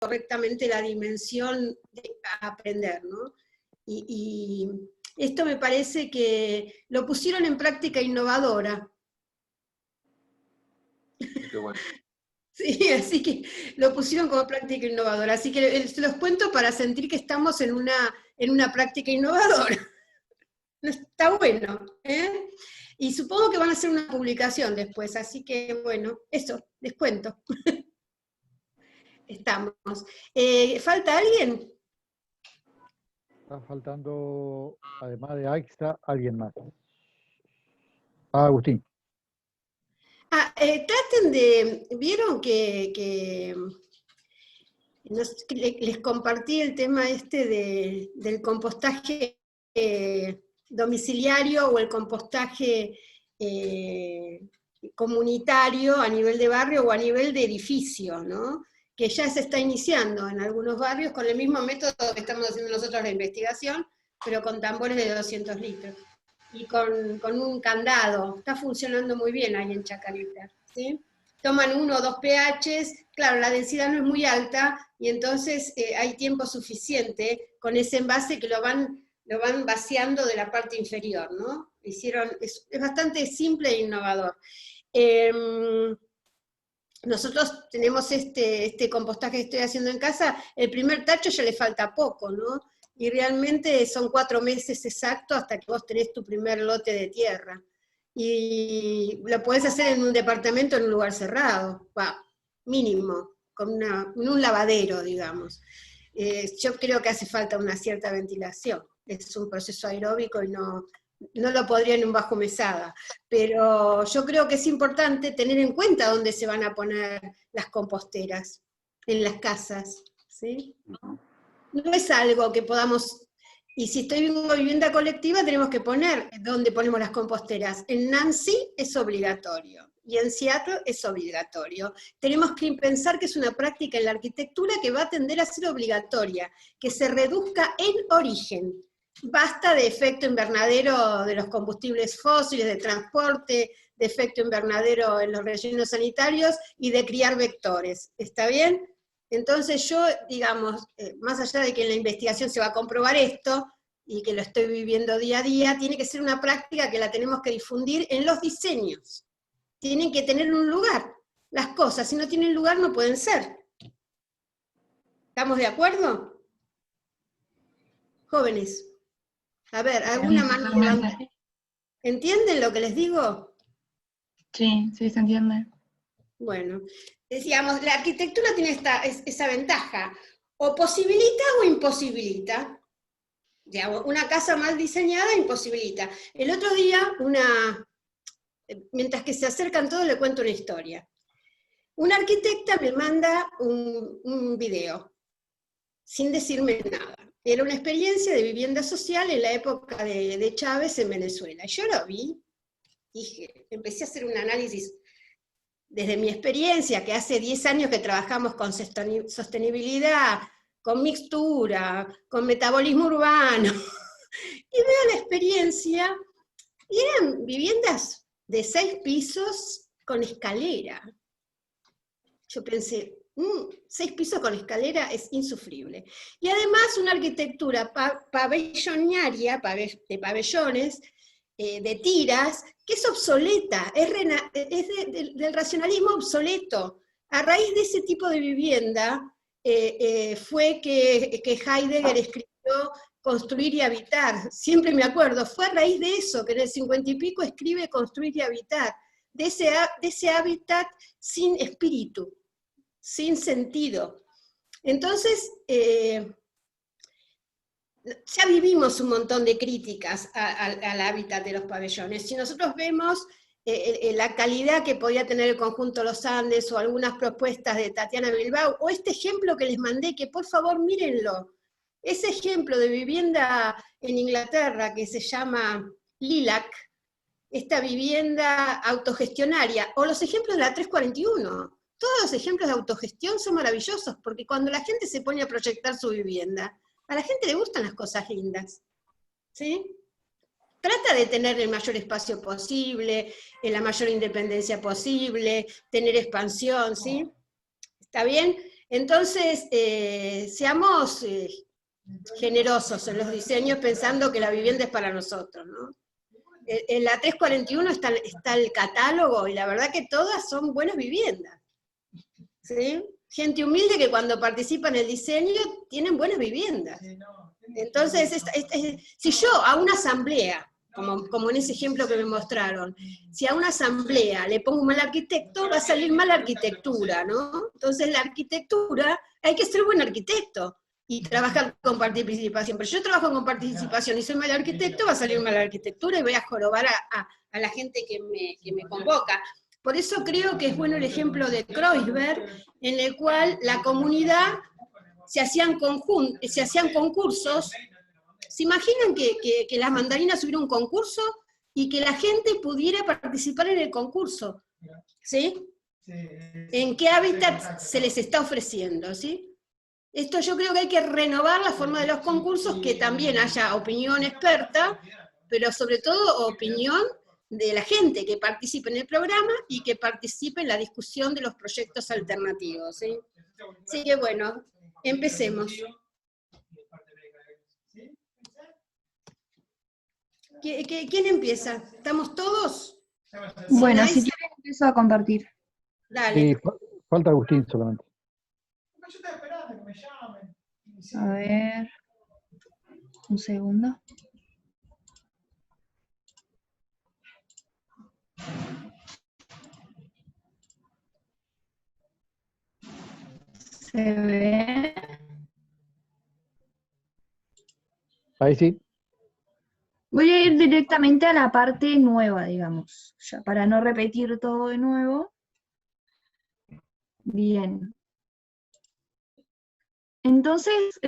correctamente la dimensión a aprender, ¿no? Y esto me parece que lo pusieron en práctica innovadora. Qué bueno. Sí, así que lo pusieron como práctica innovadora. Así que se los cuento para sentir que estamos en una práctica innovadora. Está bueno, ¿eh? Y supongo que van a hacer una publicación después, así que bueno, eso, les cuento. Estamos. ¿Falta alguien? Está faltando, además de Aixa, alguien más. Ah, Agustín. Traten de, vieron que les compartí el tema del compostaje domiciliario o el compostaje comunitario a nivel de barrio o a nivel de edificio, ¿no? Que ya se está iniciando en algunos barrios con el mismo método que estamos haciendo nosotros la investigación, pero con tambores de 200 litros. Y con un candado, está funcionando muy bien ahí en Chacarita, ¿sí? Toman 1 o 2 pHs, claro, la densidad no es muy alta, y entonces hay tiempo suficiente con ese envase que lo van vaciando de la parte inferior, ¿no? Es bastante simple e innovador. Nosotros tenemos este compostaje que estoy haciendo en casa, el primer tacho ya le falta poco, ¿no? Y realmente son 4 meses exactos hasta que vos tenés tu primer lote de tierra. Y lo podés hacer en un departamento en un lugar cerrado, mínimo, en un lavadero, digamos. Yo creo que hace falta una cierta ventilación. Es un proceso aeróbico y no lo podría en un bajo mesada, pero yo creo que es importante tener en cuenta dónde se van a poner las composteras, en las casas, ¿sí? No es algo que podamos, y si estoy en una vivienda colectiva tenemos que poner dónde ponemos las composteras. En Nancy es obligatorio, y en Seattle es obligatorio. Tenemos que pensar que es una práctica en la arquitectura que va a tender a ser obligatoria, que se reduzca en origen. Basta de efecto invernadero de los combustibles fósiles, de transporte, de efecto invernadero en los rellenos sanitarios y de criar vectores. ¿Está bien? Entonces yo, digamos, más allá de que en la investigación se va a comprobar esto, y que lo estoy viviendo día a día, tiene que ser una práctica que la tenemos que difundir en los diseños. Tienen que tener un lugar. Las cosas, si no tienen lugar, no pueden ser. ¿Estamos de acuerdo? Jóvenes. A ver, ¿alguna mano levanta? ¿Entienden lo que les digo? Sí, sí, se entiende. Bueno, decíamos, la arquitectura tiene esa ventaja, o posibilita o imposibilita. Digamos, una casa mal diseñada imposibilita. El otro día, mientras que se acercan todos, le cuento una historia. Una arquitecta me manda un video, sin decirme nada. Era una experiencia de vivienda social en la época de Chávez en Venezuela. Yo lo vi, empecé a hacer un análisis desde mi experiencia, que hace 10 años que trabajamos con sostenibilidad, con mixtura, con metabolismo urbano, y veo la experiencia, y eran viviendas de 6 pisos con escalera. Yo pensé, 6 pisos con escalera es insufrible. Y además una arquitectura pabellonaria, de pabellones, de tiras, que es obsoleta, es del racionalismo obsoleto. A raíz de ese tipo de vivienda fue que Heidegger escribió Construir y Habitar. Siempre me acuerdo, fue a raíz de eso que en el 50 y pico escribe Construir y Habitar, de ese hábitat sin espíritu, sin sentido. Entonces, ya vivimos un montón de críticas al hábitat de los pabellones. Si nosotros vemos la calidad que podía tener el conjunto Los Andes, o algunas propuestas de Tatiana Bilbao, o este ejemplo que les mandé, que por favor mírenlo, ese ejemplo de vivienda en Inglaterra que se llama Lilac, esta vivienda autogestionaria, o los ejemplos de la 341, todos los ejemplos de autogestión son maravillosos, porque cuando la gente se pone a proyectar su vivienda, a la gente le gustan las cosas lindas, ¿sí? Trata de tener el mayor espacio posible, la mayor independencia posible, tener expansión, ¿sí? ¿Está bien? Entonces, seamos generosos en los diseños pensando que la vivienda es para nosotros, ¿no? En la 341 está el catálogo y la verdad que todas son buenas viviendas, ¿sí? Gente humilde que cuando participa en el diseño tienen buenas viviendas. Entonces, si yo a una asamblea, como en ese ejemplo que me mostraron, si a una asamblea le pongo un mal arquitecto, va a salir mala arquitectura, ¿no? Entonces la arquitectura, hay que ser buen arquitecto y trabajar con participación. Pero yo trabajo con participación y soy mal arquitecto, va a salir mala arquitectura y voy a jorobar a la gente que me convoca. Por eso creo que es bueno el ejemplo de Kreuzberg, en el cual la comunidad se hacían concursos. ¿Se imaginan que las mandarinas hubiera un concurso y que la gente pudiera participar en el concurso? ¿Sí? ¿En qué hábitat se les está ofreciendo? ¿Sí? Esto yo creo que hay que renovar la forma de los concursos, que también haya opinión experta, pero sobre todo opinión de la gente que participe en el programa y que participe en la discusión de los proyectos alternativos. ¿Sí? Así que bueno, empecemos. ¿Quién empieza? ¿Estamos todos? Bueno, ¿Sí, si Nice? quieres empiezo a compartir. Dale. Falta Agustín solamente. A ver, un segundo. Se ve. Ahí sí. Voy a ir directamente a la parte nueva, digamos, ya para no repetir todo de nuevo. Bien. Entonces,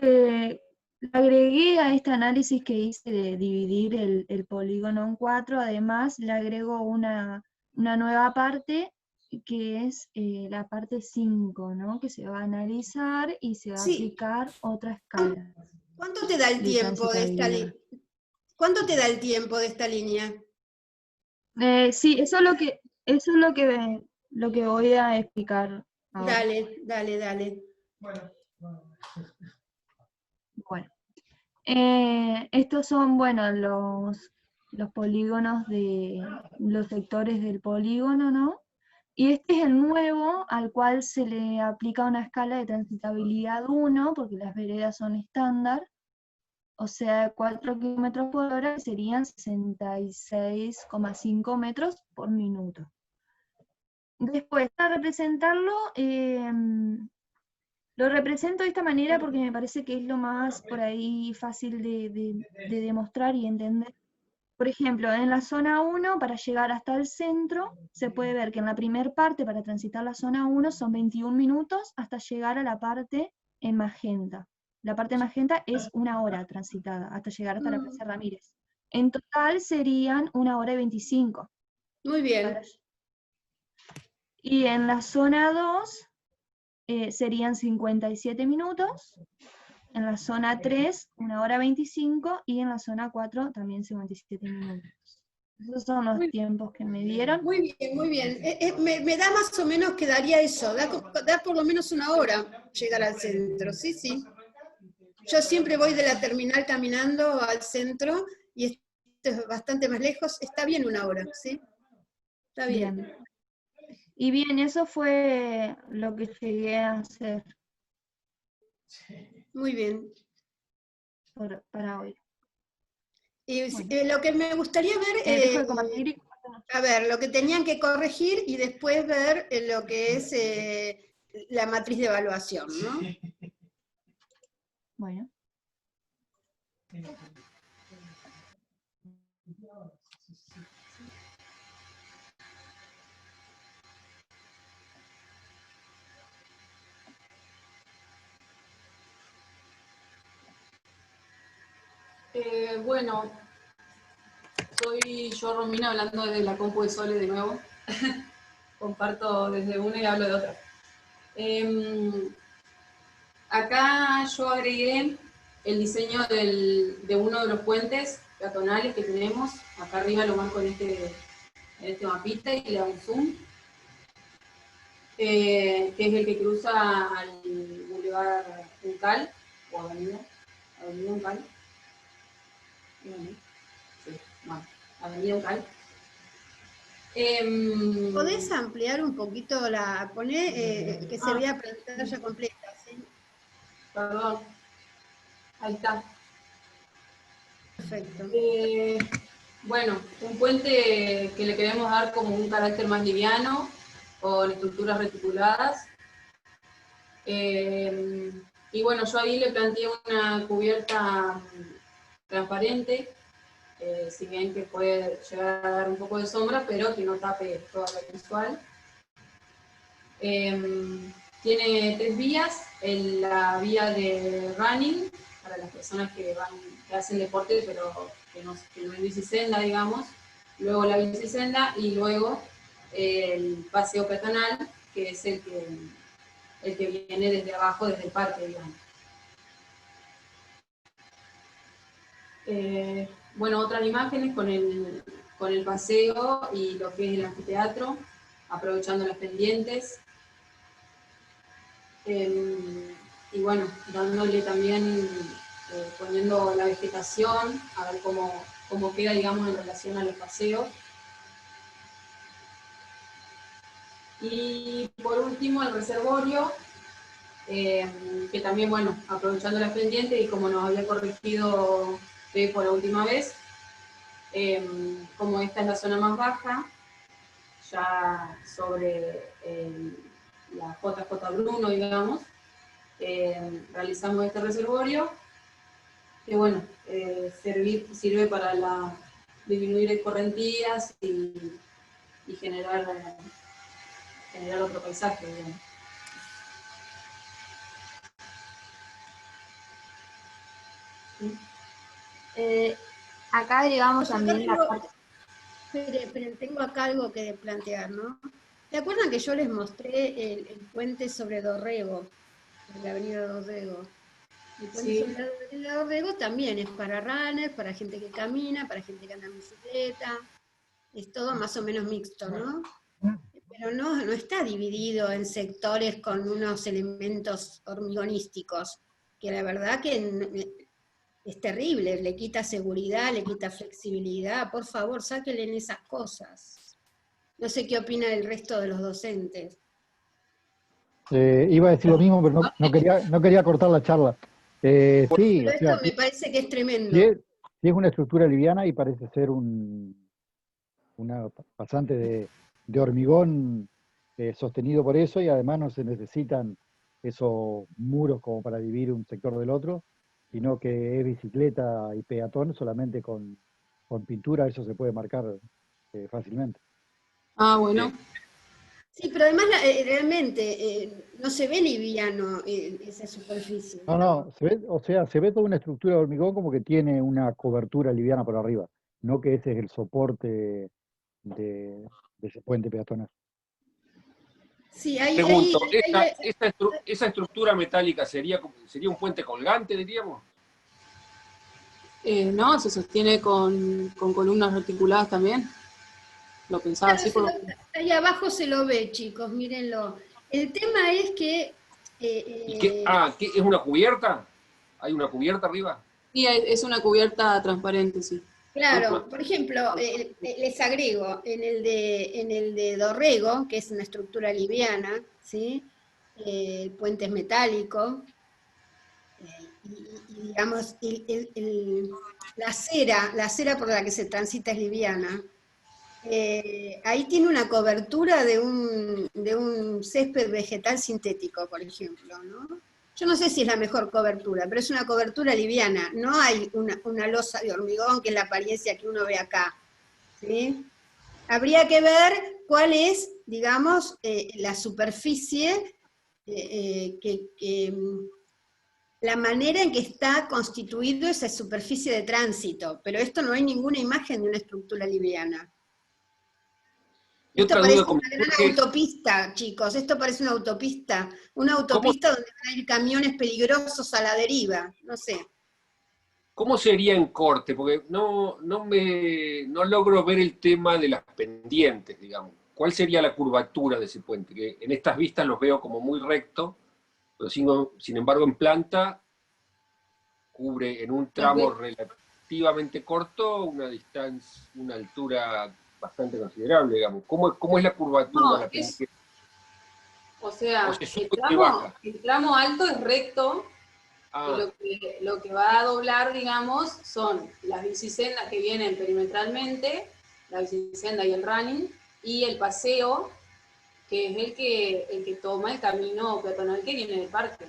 agregué a este análisis que hice de dividir el polígono en 4, además le agrego una nueva parte, que es la parte 5, ¿no? Que se va a analizar y se va a Sí. aplicar otra escala ¿Cuánto te da el de tiempo de esta transitabilidad. línea? ¿Cuánto te da el tiempo de esta línea? Sí, eso es lo que voy a explicar ahora. Dale. Bueno, estos son, bueno, los polígonos de los sectores del polígono, ¿no? Y este es el nuevo al cual se le aplica una escala de transitabilidad 1, porque las veredas son estándar, o sea, 4 kilómetros por hora serían 66,5 metros por minuto. Después, para representarlo, lo represento de esta manera porque me parece que es lo más por ahí fácil de demostrar y entender. Por ejemplo, en la zona 1, para llegar hasta el centro, se puede ver que en la primera parte, para transitar la zona 1, son 21 minutos hasta llegar a la parte en magenta. La parte magenta es 1 hora transitada, hasta llegar hasta la Plaza Ramírez. En total serían 1 hora y 25. Muy bien. Y en la zona 2 serían 57 minutos. En la zona 3, 1 hora 25, y en la zona 4 también 57 minutos. Esos son los tiempos que me dieron. Muy bien. Me da más o menos que daría eso, da por lo menos 1 hora llegar al centro, sí. Yo siempre voy de la terminal caminando al centro, y esto es bastante más lejos, está bien 1 hora, ¿sí? Está bien. Y bien, eso fue lo que llegué a hacer. Muy bien. Para hoy. Y lo que me gustaría Dejo de ver, compartir. a ver, lo que tenían que corregir y después ver lo que es la matriz de evaluación, ¿no? Bueno. Bueno, soy yo, Romina, hablando desde la compu de Sole de nuevo. Comparto desde una y hablo de otra. Acá yo agregué el diseño de uno de los puentes peatonales que tenemos. Acá arriba lo marco en este mapita y le hago un zoom. que es el que cruza al Boulevard Uncal, o Avenida Uncal. Sí, bueno, Avenida Uncal. ¿Podés ampliar un poquito que se vea pantalla completa? ¿Sí? Perdón. Ahí está. Perfecto. Bueno, un puente que le queremos dar como un carácter más liviano, con estructuras reticuladas. Y bueno, yo ahí le planteé una cubierta transparente, si bien que puede llegar a dar un poco de sombra, pero que no tape toda la visual. Tiene 3 vías, la vía de running, para las personas que hacen deporte, pero que no es bicisenda, digamos, luego la bicisenda y luego el paseo peatonal, que es el que viene desde abajo, desde el parque, digamos. Bueno, otras imágenes con el paseo y lo que es el anfiteatro, aprovechando las pendientes. Y bueno, dándole también, poniendo la vegetación, a ver cómo queda, digamos, en relación a los paseos. Y por último, el reservorio, que también, bueno, aprovechando las pendientes y como nos había corregido por la última vez, como esta es la zona más baja, ya sobre la JJ Bruno, digamos, realizamos este reservorio, que bueno, sirve para disminuir escorrentías y generar otro paisaje, digamos. Acá agregamos Pues acá también la tengo, parte... tengo acá algo que plantear, ¿no? ¿Se acuerdan que yo les mostré el puente sobre Dorrego, sobre la avenida Dorrego? El puente sobre la avenida Dorrego también es para runners, para gente que camina, para gente que anda en bicicleta, es todo más o menos mixto, ¿no? Pero no está dividido en sectores con unos elementos hormigonísticos, que la verdad que es terrible, le quita seguridad, le quita flexibilidad, por favor, sáquenle en esas cosas. No sé qué opina el resto de los docentes. Iba a decir lo mismo, pero no quería cortar la charla. Sí, Pero o esto sea, me parece que es si tremendo. si es una estructura liviana y parece ser una pasante de hormigón sostenido por eso, y además no se necesitan esos muros como para dividir un sector del otro, sino que es bicicleta y peatón solamente con pintura, eso se puede marcar fácilmente. Ah, bueno. Sí, pero además realmente no se ve liviano esa superficie. No, se ve toda una estructura de hormigón como que tiene una cobertura liviana por arriba, no que ese es el soporte de ese puente peatonal. Sí, Pregunto, ¿esa estructura metálica sería un puente colgante, diríamos? No, se sostiene con columnas articuladas también. Lo pensaba claro, así por... ahí abajo se lo ve, chicos, mírenlo. El tema es que... ¿Y qué es una cubierta? ¿Hay una cubierta arriba? Sí, es una cubierta transparente, sí. Claro, por ejemplo, les agrego, en el de Dorrego, que es una estructura liviana, ¿sí? El puente es metálico, y digamos, la acera por la que se transita es liviana. Ahí tiene una cobertura de un césped vegetal sintético, por ejemplo, ¿no? Yo no sé si es la mejor cobertura, pero es una cobertura liviana. No hay una losa de hormigón, que es la apariencia que uno ve acá, ¿sí? Habría que ver cuál es, digamos, la superficie, la manera en que está constituido esa superficie de tránsito, pero esto no hay ninguna imagen de una estructura liviana. Y Esto otra parece duda, una gran autopista, chicos, esto parece una autopista donde van a ir camiones peligrosos a la deriva, no sé. ¿cómo sería en corte? Porque no logro ver el tema de las pendientes, digamos. ¿cuál sería la curvatura de ese puente? Que en estas vistas los veo como muy recto, pero sin embargo en planta cubre en un tramo relativamente corto una distancia, una altura bastante considerable, digamos. ¿Cómo es la curvatura? No, o ¿O sea, se sube y baja? el tramo alto es recto, Ah, y lo que va a doblar, digamos, son las bicisendas que vienen perimetralmente, la bicisenda y el running, y el paseo, que es el que toma el camino peatonal que viene del parque.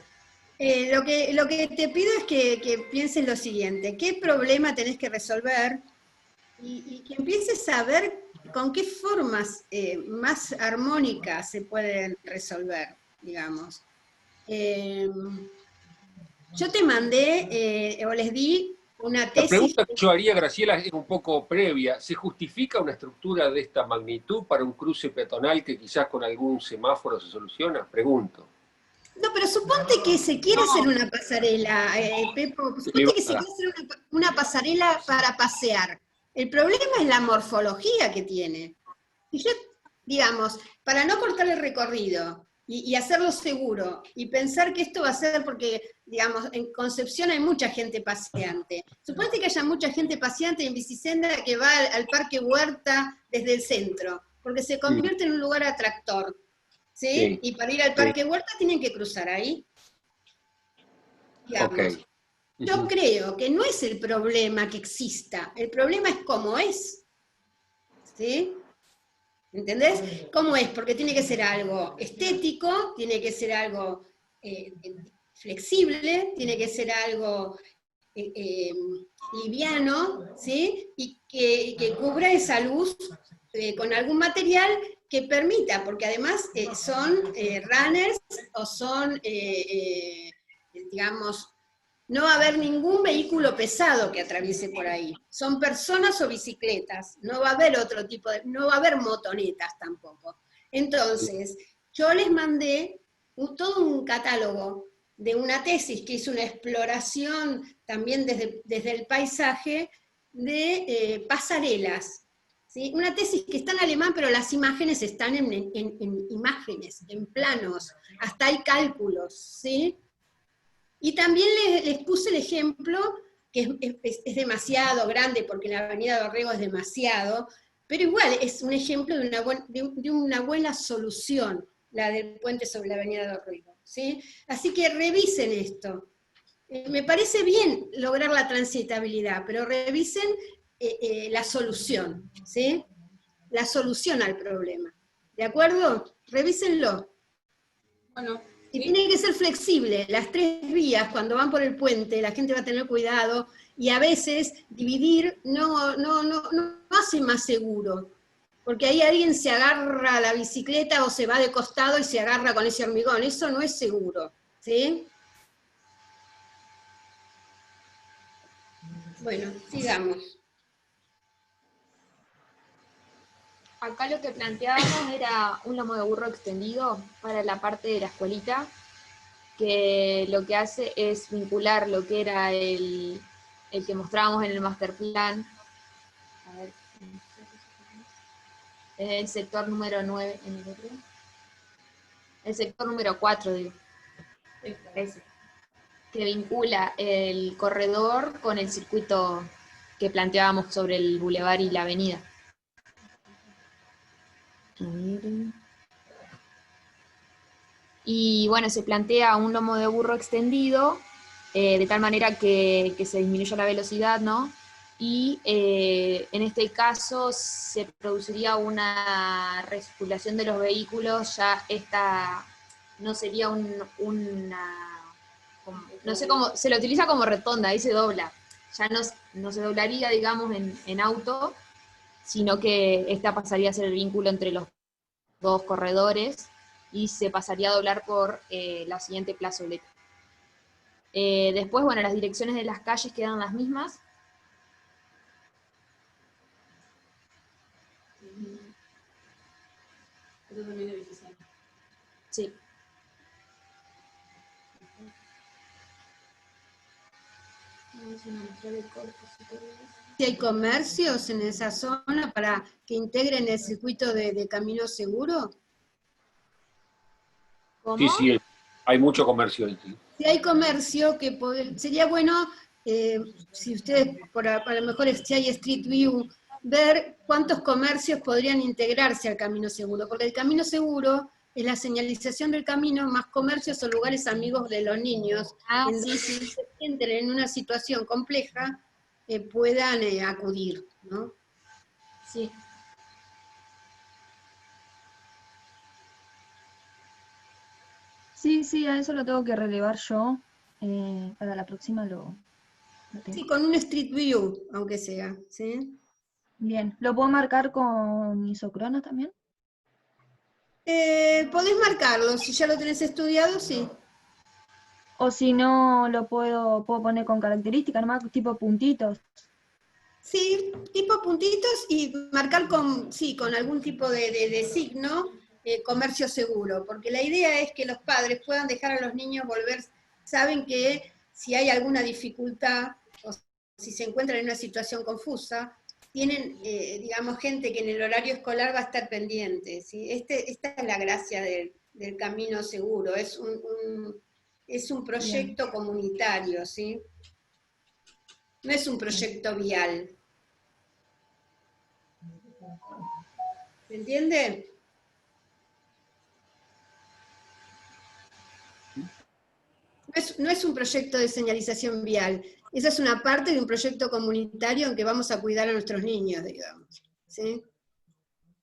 Lo que te pido es que pienses lo siguiente, ¿qué problema tenés que resolver? Y que empieces a ver con qué formas más armónicas se pueden resolver, digamos. Yo te mandé, o les di, una la tesis. pregunta que yo haría, Graciela, es un poco previa. ¿Se justifica una estructura de esta magnitud para un cruce peatonal que quizás con algún semáforo se soluciona? Pregunto. No, pero suponte que se quiere hacer una pasarela, Pepo, suponte que se quiere hacer una pasarela para pasear. El problema es la morfología que tiene. Y yo, digamos, para no cortar el recorrido y hacerlo seguro, y pensar que esto va a ser porque, digamos, en Concepción hay mucha gente paseante. Suponete que haya mucha gente paseante en bicisenda que va al Parque Huerta desde el centro, porque se convierte en un lugar atractor. ¿Sí? Sí. Y para ir al Parque Huerta tienen que cruzar ahí. Digamos. Okay. Yo creo que no es el problema que exista, el problema es cómo es. ¿Sí? ¿Entendés? ¿Cómo es? Porque tiene que ser algo estético, tiene que ser algo flexible, tiene que ser algo liviano, ¿sí? Y que cubra esa luz con algún material que permita, porque además son runners o son, digamos, no va a haber ningún vehículo pesado que atraviese por ahí. Son personas o bicicletas, no va a haber otro tipo de, no va a haber motonetas tampoco. Entonces, yo les mandé todo un catálogo de una tesis que hizo una exploración también desde el paisaje de pasarelas. ¿Sí? Una tesis que está en alemán, pero las imágenes están en imágenes, en planos, hasta hay cálculos, ¿sí? Y también les puse el ejemplo, que es demasiado grande, porque la avenida Dorrego es demasiado, pero igual es un ejemplo de una buena solución, la del puente sobre la avenida Dorrego, ¿sí? Así que revisen esto. Me parece bien lograr la transitabilidad, pero revisen la solución, ¿sí? La solución al problema. ¿De acuerdo? Revísenlo. Bueno, Y ¿sí? tiene que ser flexible. Las 3 vías, cuando van por el puente, la gente va a tener cuidado, y a veces dividir no hace más seguro, porque ahí alguien se agarra a la bicicleta o se va de costado y se agarra con ese hormigón. Eso no es seguro, ¿sí? Bueno, sigamos. Acá lo que planteábamos era un lomo de burro extendido para la parte de la escuelita, que lo que hace es vincular lo que era el que mostrábamos en el master plan. A ver, es el sector número 9, el sector número 4, digo. Ese, que vincula el corredor con el circuito que planteábamos sobre el bulevar y la avenida. Y bueno, se plantea un lomo de burro extendido, de tal manera que se disminuya la velocidad, ¿no? Y en este caso se produciría una recirculación de los vehículos, ya esta no sería no sé cómo, se lo utiliza como rotonda, ahí se dobla, ya no se doblaría, digamos, en auto, sino que esta pasaría a ser el vínculo entre los dos corredores y se pasaría a doblar por la siguiente plazoleta. Después, bueno, las direcciones de las calles quedan las mismas. Eso también es difícil. Si hay comercios en esa zona para que integren el circuito de camino seguro. ¿Cómo? Sí, sí, hay mucho comercio ahí. Sí. Si hay comercio, sería bueno, si ustedes, a lo mejor si hay Street View, ver cuántos comercios podrían integrarse al camino seguro, porque el camino seguro es la señalización del camino, más comercios o lugares amigos de los niños, Ah, en sí, donde sí. si entren en una situación compleja, puedan acudir, ¿no? Sí. Sí, sí, a eso lo tengo que relevar yo. Para la próxima lo tengo. Sí, con un Street View, aunque sea, ¿sí? Bien, ¿lo puedo marcar con isocrono también? Podés marcarlo, si ya lo tenés estudiado, sí. O si no, lo puedo poner con características, nomás tipo puntitos. Sí, tipo puntitos y marcar con algún tipo de signo, comercio seguro, porque la idea es que los padres puedan dejar a los niños volver, saben que si hay alguna dificultad o si se encuentran en una situación confusa, tienen, digamos, gente que en el horario escolar va a estar pendiente, ¿sí? Esta es la gracia del camino seguro, es un proyecto comunitario, ¿sí? No es un proyecto vial. ¿Se entiende? No es un proyecto de señalización vial. Esa es una parte de un proyecto comunitario en que vamos a cuidar a nuestros niños, digamos. ¿Sí?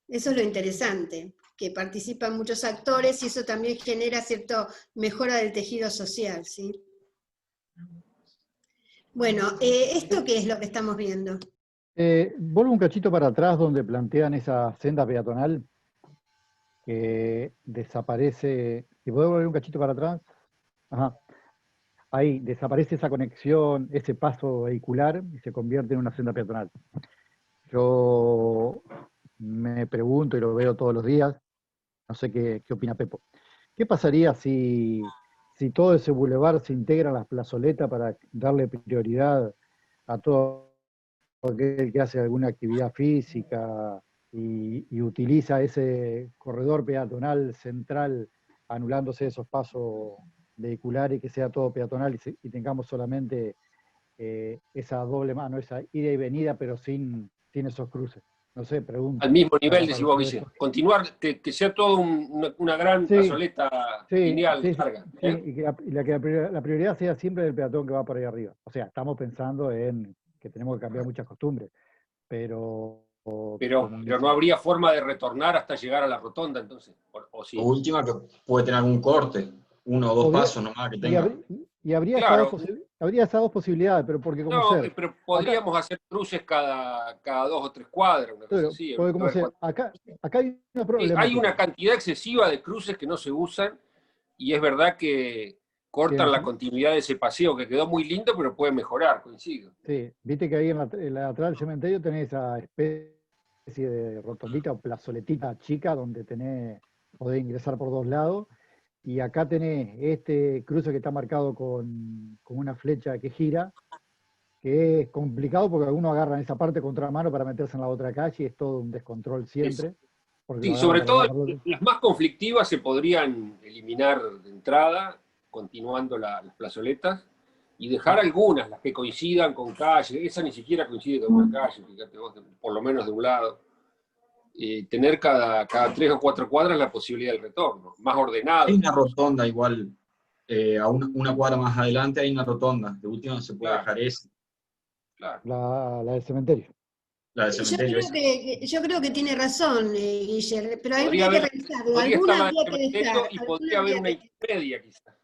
Eso es lo interesante, que participan muchos actores y eso también genera cierta mejora del tejido social. ¿Sí? Bueno, ¿esto qué es lo que estamos viendo? Vuelvo un cachito para atrás donde plantean esa senda peatonal que desaparece. ¿Y puedo volver un cachito para atrás? Ajá. Ahí desaparece esa conexión, ese paso vehicular y se convierte en una senda peatonal. Yo me pregunto y lo veo todos los días, no sé qué opina Pepo. ¿Qué pasaría si todo ese bulevar se integra a las plazoletas para darle prioridad a todo aquel que hace alguna actividad física y utiliza ese corredor peatonal central, anulándose esos pasos vehiculares, que sea todo peatonal y tengamos solamente esa doble mano, esa ida y venida, pero sin esos cruces? No sé, pregunto. Al mismo nivel, Para decís vos, ustedes. Guille. Continuar, que sea todo una gran Sí, plazoleta sí, lineal sí, larga. sí, y que la prioridad sea siempre del peatón que va por ahí arriba. O sea, estamos pensando en que tenemos que cambiar muchas costumbres, pero Pero no habría forma de retornar hasta llegar a la rotonda, entonces. O sí. O última, que puede tener algún corte, uno o dos pasos nomás que tenga. Y habría, Claro. habría esas dos posibilidades, pero porque como No, ser. pero podríamos hacer cruces cada 2 o 3 cuadras, una cosa así. Porque como ser, acá hay una problemática. Hay una cantidad excesiva de cruces que no se usan y es verdad que cortan la continuidad de ese paseo que quedó muy lindo, pero puede mejorar, coincido. Sí, viste que ahí en la lateral del cementerio tenés esa especie de rotondita o plazoletita chica donde podés ingresar por dos lados. Y acá tenés este cruce que está marcado con una flecha que gira, que es complicado porque algunos agarran esa parte contramano para meterse en la otra calle y es todo un descontrol siempre. Sí, sobre todo las más conflictivas se podrían eliminar de entrada, continuando las plazoletas, y dejar algunas, las que coincidan con calles. Esa ni siquiera coincide con una calle, fíjate vos, por lo menos de un lado. Tener cada 3 o 4 cuadras la posibilidad del retorno, más ordenado. Hay una rotonda igual, a una cuadra más adelante hay una rotonda, de última se puede dejar esa. Claro. La del cementerio. La del cementerio. Yo creo que tiene razón, Guillermo, pero habría que revisarlo. Podría Alguna estar habría que dejar. y podría haber una intermedia quizás.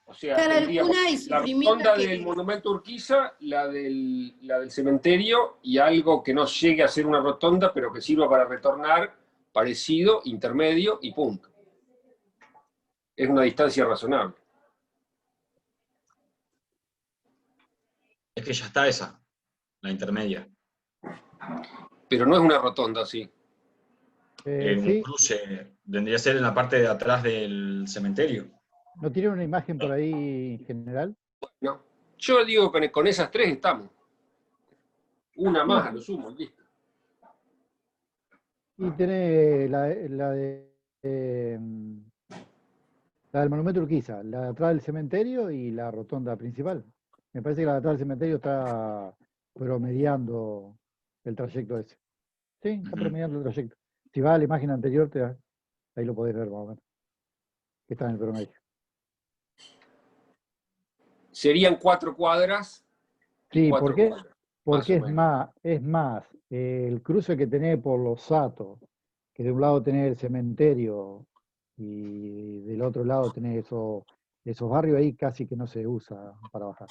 O sea, la rotonda del Monumento Urquiza, la del cementerio y algo que no llegue a ser una rotonda, pero que sirva para retornar, parecido, intermedio y punto. Es una distancia razonable. Es que ya está esa, la intermedia. Pero no es una rotonda, sí. Un cruce vendría a ser en la parte de atrás del cementerio. ¿No tiene una imagen por ahí general? No. Yo digo que con esas 3 estamos. Una más a lo sumo, listo. Y tenés la del Monumento Urquiza, la de atrás del cementerio y la rotonda principal. Me parece que la de atrás del cementerio está promediando el trayecto ese. Sí, está promediando el trayecto. Si vas a la imagen anterior, ahí lo podés ver más o menos. Que está en el promedio. Serían 4 cuadras. Sí, 4 ¿por qué? cuadras, Porque más es más, el cruce que tenés por los Satos, que de un lado tenés el cementerio y del otro lado tenés esos barrios ahí casi que no se usa para bajar.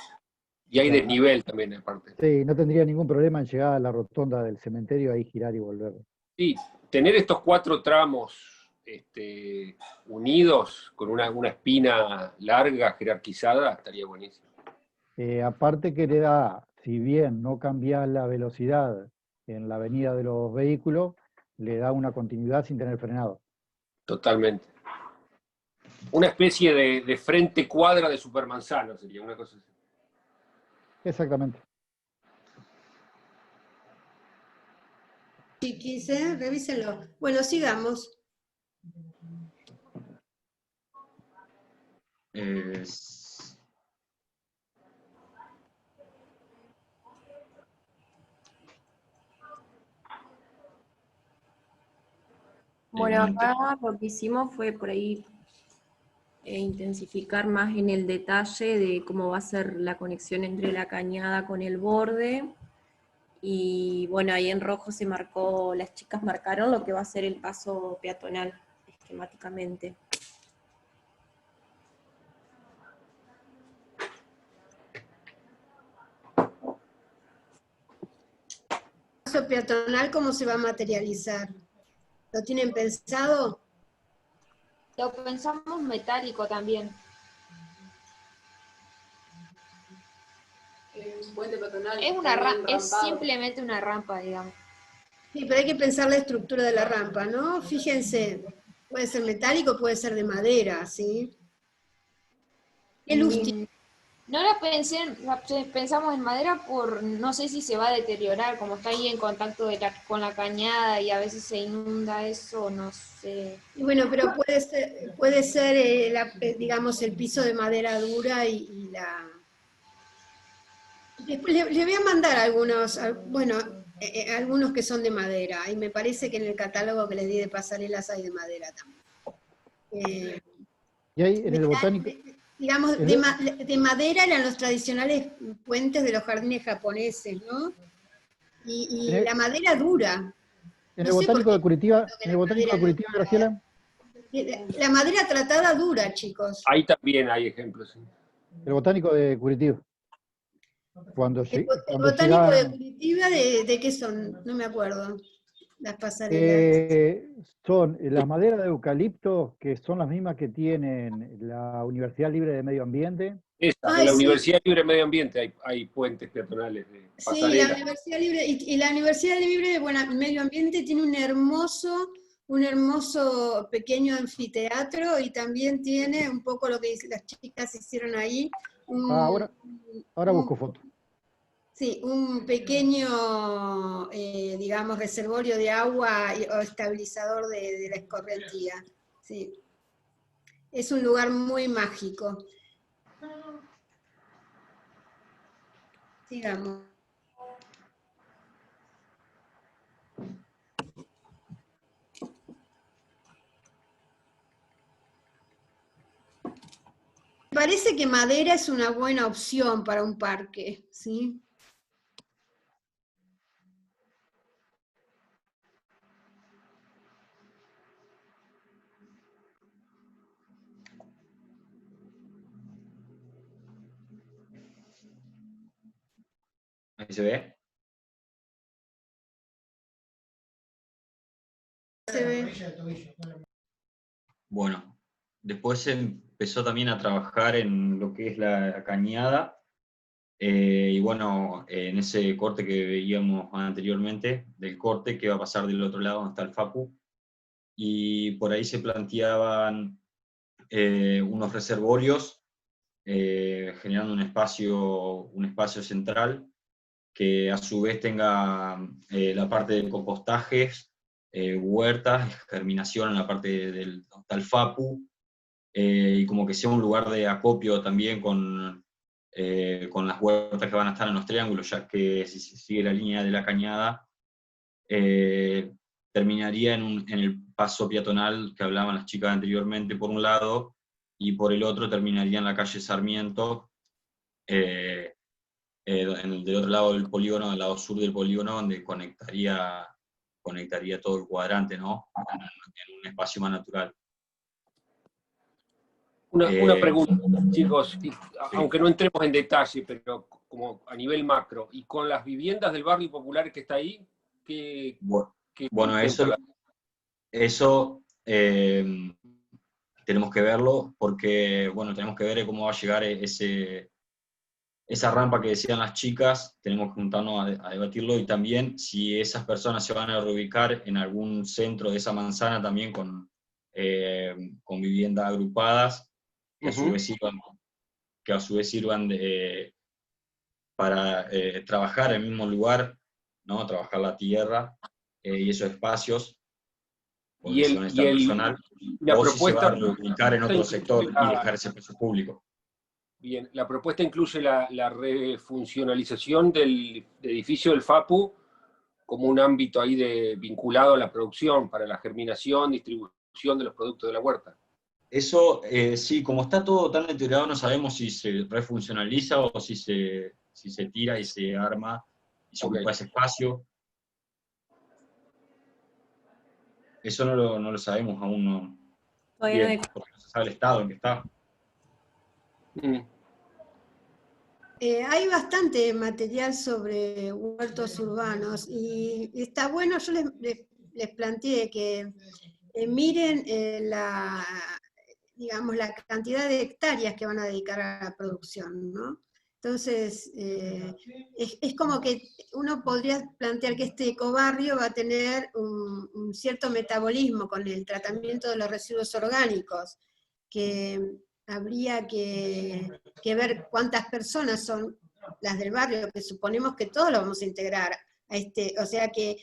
Y hay O sea, desnivel también, aparte. sí, no tendría ningún problema en llegar a la rotonda del cementerio, ahí girar y volver. Sí, tener estos 4 tramos unidos con una espina larga, jerarquizada, estaría buenísimo. Aparte que le da, si bien no cambia la velocidad en la avenida de los vehículos, le da una continuidad sin tener frenado. Totalmente. Una especie de frente cuadra de Supermanzano sería una cosa así. Exactamente. Sí, 15, revísenlo. Bueno, sigamos. Bueno, acá lo que hicimos fue por ahí intensificar más en el detalle de cómo va a ser la conexión entre la cañada con el borde. Y bueno, ahí en rojo se marcó, las chicas marcaron lo que va a ser el paso peatonal, esquemáticamente. ¿El paso peatonal cómo se va a materializar? ¿Lo tienen pensado? Lo pensamos metálico también. Puente peatonal. Es simplemente una rampa, digamos. Sí, pero hay que pensar la estructura de la rampa, ¿no? Fíjense, puede ser metálico, puede ser de madera, ¿sí? ¿Qué luz tiene? No pensamos en madera por, no sé si se va a deteriorar, como está ahí en contacto con la cañada y a veces se inunda eso, no sé. Y bueno, pero puede ser digamos, el piso de madera dura y la... Después le voy a mandar algunos, bueno, algunos que son de madera, y me parece que en el catálogo que les di de pasarelas hay de madera también. Y ahí en el botánico... Digamos, de madera eran los tradicionales puentes de los jardines japoneses, ¿no? Y la madera dura. En el botánico de Curitiba, Graciela. La madera tratada dura, chicos. Ahí también hay ejemplos. Sí. El botánico de Curitiba. El botánico de Curitiba, ¿de qué son? No me acuerdo. Las pasarelas. Son las maderas de eucalipto, que son las mismas que tienen la Universidad Libre de Medio Ambiente. En la Universidad Libre de Medio Ambiente hay puentes peatonales de pasarelas. Sí, la Universidad Libre, y la Universidad Libre de Medio Ambiente tiene un hermoso pequeño anfiteatro, y también tiene un poco lo que las chicas hicieron ahí. Ahora busco fotos. Sí, un pequeño, digamos, reservorio de agua o estabilizador de la escorrentía. Sí. Es un lugar muy mágico. Sigamos. Me parece que madera es una buena opción para un parque, ¿sí? Ahí se ve. Se ve. Bueno, después se empezó también a trabajar en lo que es la cañada, y bueno, en ese corte que veíamos anteriormente, del corte que va a pasar del otro lado donde está el Facu, y por ahí se planteaban unos reservorios generando un espacio central que a su vez tenga la parte de compostajes, huertas, germinación en la parte del FAPU, y como que sea un lugar de acopio también con las huertas que van a estar en los triángulos, ya que si se sigue la línea de la cañada, terminaría en el paso peatonal que hablaban las chicas anteriormente por un lado, y por el otro terminaría en la calle Sarmiento, del otro lado del polígono, del lado sur del polígono, donde conectaría todo el cuadrante, ¿no? En un espacio más natural. Una pregunta, chicos, sí. Aunque no entremos en detalle, pero como a nivel macro, y con las viviendas del barrio popular que está ahí, Bueno, eso tenemos que verlo, porque, bueno, tenemos que ver cómo va a llegar esa rampa que decían las chicas, tenemos que juntarnos a debatirlo, y también si esas personas se van a reubicar en algún centro de esa manzana también con viviendas agrupadas, que a su vez sirvan para trabajar en el mismo lugar, ¿no? Trabajar la tierra y esos espacios, porque se va a necesitar personal, o si se va a reubicar en otro sector y dejar ese espacio público. Bien, la propuesta incluye la refuncionalización del edificio del FAPU como un ámbito ahí vinculado a la producción, para la germinación, distribución de los productos de la huerta. Eso, sí, como está todo tan deteriorado, no sabemos si se refuncionaliza o si se tira y se arma y se ocupa ese espacio. Eso no lo sabemos aún, no. Bien, porque no se sabe el estado en que está. Hay bastante material sobre huertos urbanos y está bueno. Yo les planteé que miren digamos, la cantidad de hectáreas que van a dedicar a la producción, ¿no? Entonces, es como que uno podría plantear que este ecobarrio va a tener un cierto metabolismo con el tratamiento de los residuos orgánicos, que habría que ver cuántas personas son las del barrio, que suponemos que todos lo vamos a integrar a o sea que,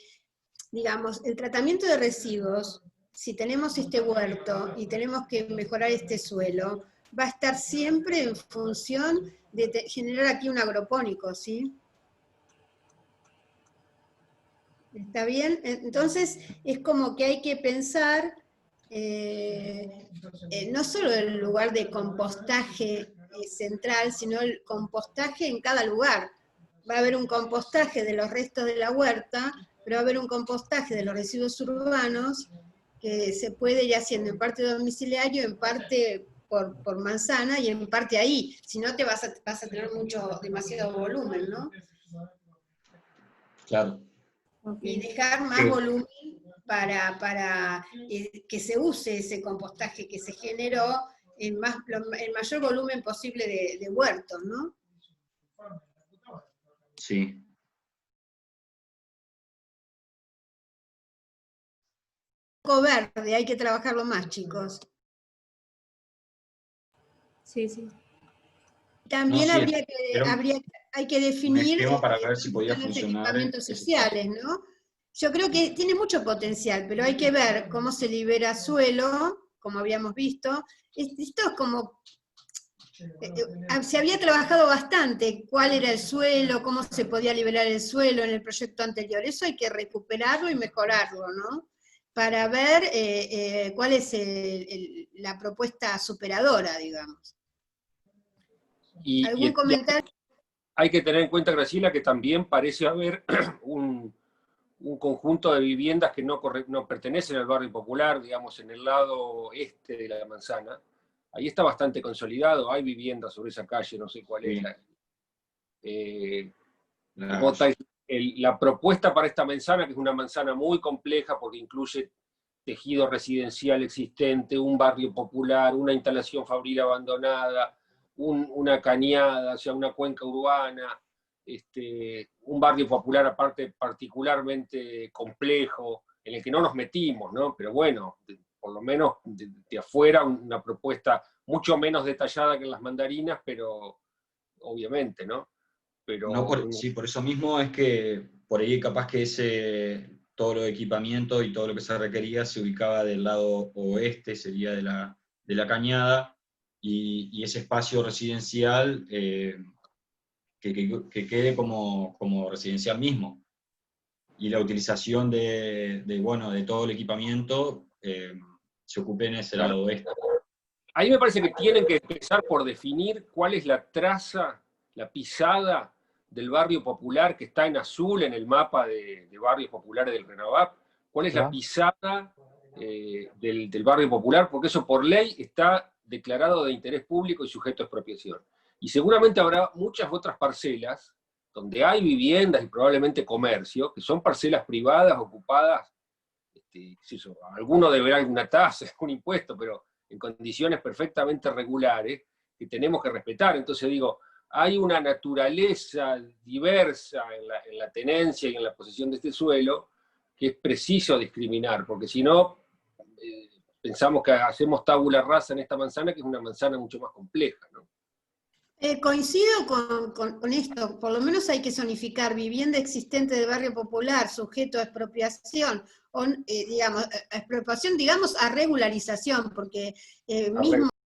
digamos, el tratamiento de residuos, si tenemos este huerto y tenemos que mejorar este suelo, va a estar siempre en función de generar aquí un agropónico, ¿sí? ¿Está bien? Entonces, es como que hay que pensar no solo el lugar de compostaje central, sino el compostaje en cada lugar. Va a haber un compostaje de los restos de la huerta, pero va a haber un compostaje de los residuos urbanos que se puede ir haciendo en parte domiciliario, en parte por manzana y en parte ahí. Si no, te vas a tener demasiado volumen, ¿no? Claro. Y dejar más volumen para que se use ese compostaje que se generó en el mayor volumen posible de huertos, ¿no? Sí. Verde, hay que trabajarlo más, chicos. Sí, sí. También No, sí, hay que definir para ver si podía los funcionar equipamientos sociales, ¿no? Yo creo que tiene mucho potencial, pero hay que ver cómo se libera suelo, como habíamos visto. Esto es como... se había trabajado bastante cuál era el suelo, cómo se podía liberar el suelo en el proyecto anterior. Eso hay que recuperarlo y mejorarlo, ¿no? Para ver cuál es la propuesta superadora, digamos. ¿Algún comentario? Hay que tener en cuenta, Graciela, que también parece haber un conjunto de viviendas que no pertenecen al barrio popular, digamos, en el lado este de la manzana. Ahí está bastante consolidado, hay viviendas sobre esa calle, no sé cuál es la propuesta para esta manzana, que es una manzana muy compleja porque incluye tejido residencial existente, un barrio popular, una instalación fabril abandonada, una cañada, o sea, una cuenca urbana, un barrio popular aparte particularmente complejo, en el que no nos metimos, ¿no? Pero bueno, por lo menos de afuera una propuesta mucho menos detallada que en las mandarinas, pero obviamente, ¿no? Pero, No, sí, por eso mismo es que por ahí capaz que todo lo de equipamiento y todo lo que se requería se ubicaba del lado oeste, sería de la cañada, y ese espacio residencial que quede como residencial mismo. Y la utilización de todo el equipamiento se ocupe en ese lado oeste. Ahí me parece que tienen que empezar por definir cuál es la traza, la pisada del barrio popular que está en azul en el mapa de barrios populares del RENAVAP, cuál es la pisada del barrio popular, porque eso por ley está declarado de interés público y sujeto a expropiación. Y seguramente habrá muchas otras parcelas donde hay viviendas y probablemente comercio, que son parcelas privadas ocupadas, qué sé yo, alguno deberá alguna tasa, algún impuesto, pero en condiciones perfectamente regulares, que tenemos que respetar. Entonces digo, hay una naturaleza diversa en la tenencia y en la posesión de este suelo que es preciso discriminar, porque si no, pensamos que hacemos tabula rasa en esta manzana, que es una manzana mucho más compleja, ¿no? Coincido con esto, por lo menos hay que zonificar vivienda existente del barrio popular, sujeto a expropiación, o, digamos, a expropiación, digamos, a regularización, porque mismo